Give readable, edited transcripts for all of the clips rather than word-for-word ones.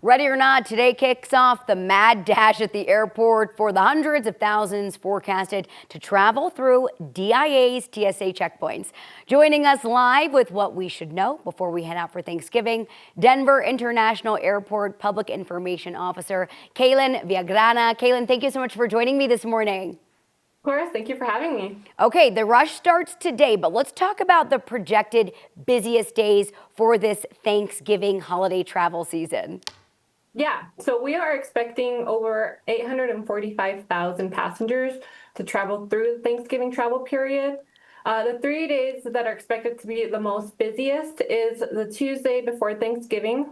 Ready or not, today kicks off the mad dash at the airport for the hundreds of thousands forecasted to travel through DIA's TSA checkpoints. Joining us live with what we should know before we head out for Thanksgiving, Denver International Airport Public Information Officer Keylen Villagrana. Keylen, thank you so much for joining me this morning. Of course, thank you for having me. Okay, the rush starts today, but let's talk about the projected busiest days for this Thanksgiving holiday travel season. Yeah, so we are expecting over 845,000 passengers to travel through the Thanksgiving travel period. The 3 days that are expected to be the most busiest is the Tuesday before Thanksgiving,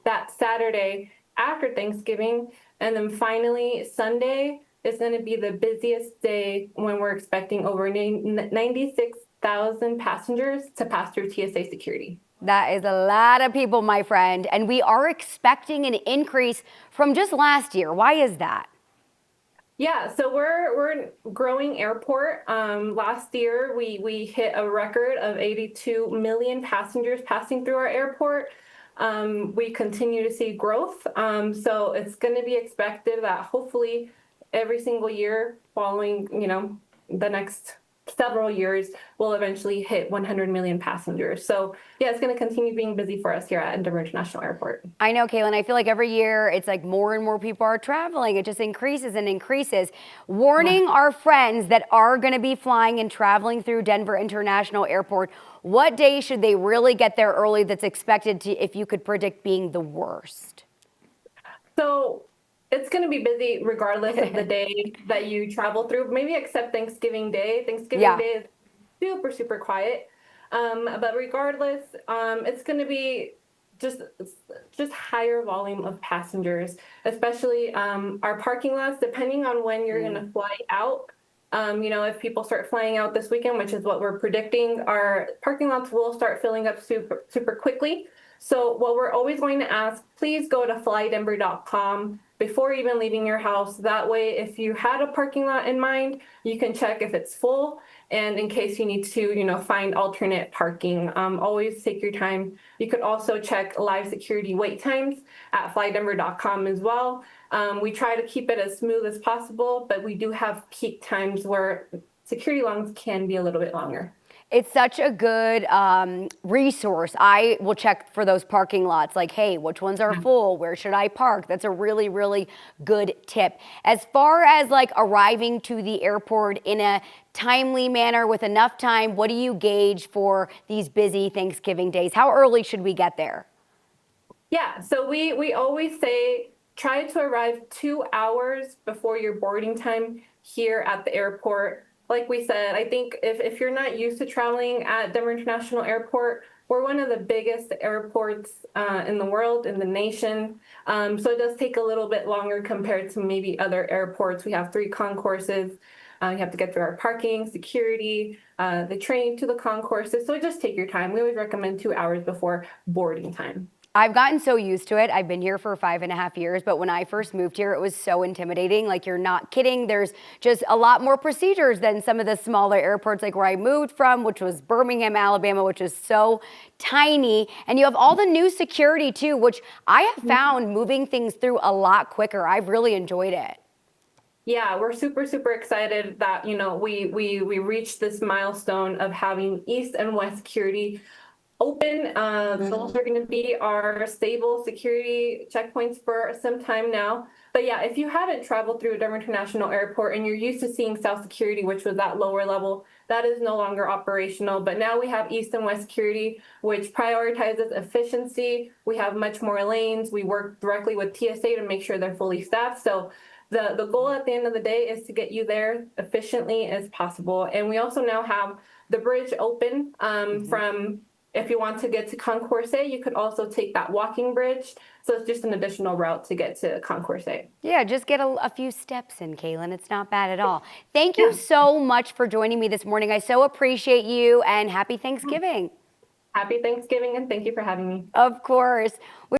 that Saturday after Thanksgiving, and then finally Sunday is going to be the busiest day when we're expecting over 96,000 passengers to pass through TSA security. That is a lot of people, my friend, and we are expecting an increase from just last year. Why is that? Yeah, so we're a growing airport. Last year, we hit a record of 82 million passengers passing through our airport. We continue to see growth, so it's going to be expected that hopefully every single year following, the next several years, we'll eventually hit 100 million passengers. So yeah, it's going to continue being busy for us here at Denver International Airport. I know, Keylen, I feel like every year it's like more and more people are traveling. It just increases and increases. Warning our friends that are going to be flying and traveling through Denver International Airport, what day should they really get there early that's expected to, if you could predict, being the worst? So it's going to be busy regardless of the day that you travel through, maybe except Thanksgiving Day. Thanksgiving Day is super, super quiet. But regardless, it's going to be just higher volume of passengers, especially our parking lots, depending on when you're going to fly out. If people start flying out this weekend, which is what we're predicting, our parking lots will start filling up super, super quickly. So what we're always going to ask, please go to flydenver.com before even leaving your house. That way, if you had a parking lot in mind, you can check if it's full. And in case you need to, find alternate parking, always take your time. You could also check live security wait times at flydenver.com as well. We try to keep it as smooth as possible, but we do have peak times where security lines can be a little bit longer. It's such a good resource. I will check for those parking lots, like, hey, which ones are full? Where should I park? That's a really, really good tip. As far as like arriving to the airport in a timely manner with enough time, what do you gauge for these busy Thanksgiving days? How early should we get there? Yeah, so we always say try to arrive 2 hours before your boarding time here at the airport. Like we said, I think if you're not used to traveling at Denver International Airport, we're one of the biggest airports in the world, in the nation. So it does take a little bit longer compared to maybe other airports. We have 3 concourses. You have to get through our parking, security, the train to the concourses. So just take your time. We always recommend 2 hours before boarding time. I've gotten so used to it. I've been here for 5.5 years, but when I first moved here, it was so intimidating. Like, you're not kidding. There's just a lot more procedures than some of the smaller airports, like where I moved from, which was Birmingham, Alabama, which is so tiny. And you have all the new security too, which I have found moving things through a lot quicker. I've really enjoyed it. Yeah, we're super, super excited that, we reached this milestone of having East and West security open. Those are going to be our stable security checkpoints for some time now. But yeah, if you haven't traveled through Denver International Airport and you're used to seeing South Security, which was that lower level, that is no longer operational. But now we have East and West Security, which prioritizes efficiency. We have much more lanes. We work directly with TSA to make sure they're fully staffed. So the goal at the end of the day is to get you there efficiently as possible. And we also now have the bridge open from, if you want to get to Concourse A, you could also take that walking bridge. So it's just an additional route to get to Concourse A. Yeah, just get a few steps in, Keylen. It's not bad at all. Thank you so much for joining me this morning. I so appreciate you, and happy Thanksgiving. Happy Thanksgiving, and thank you for having me. Of course.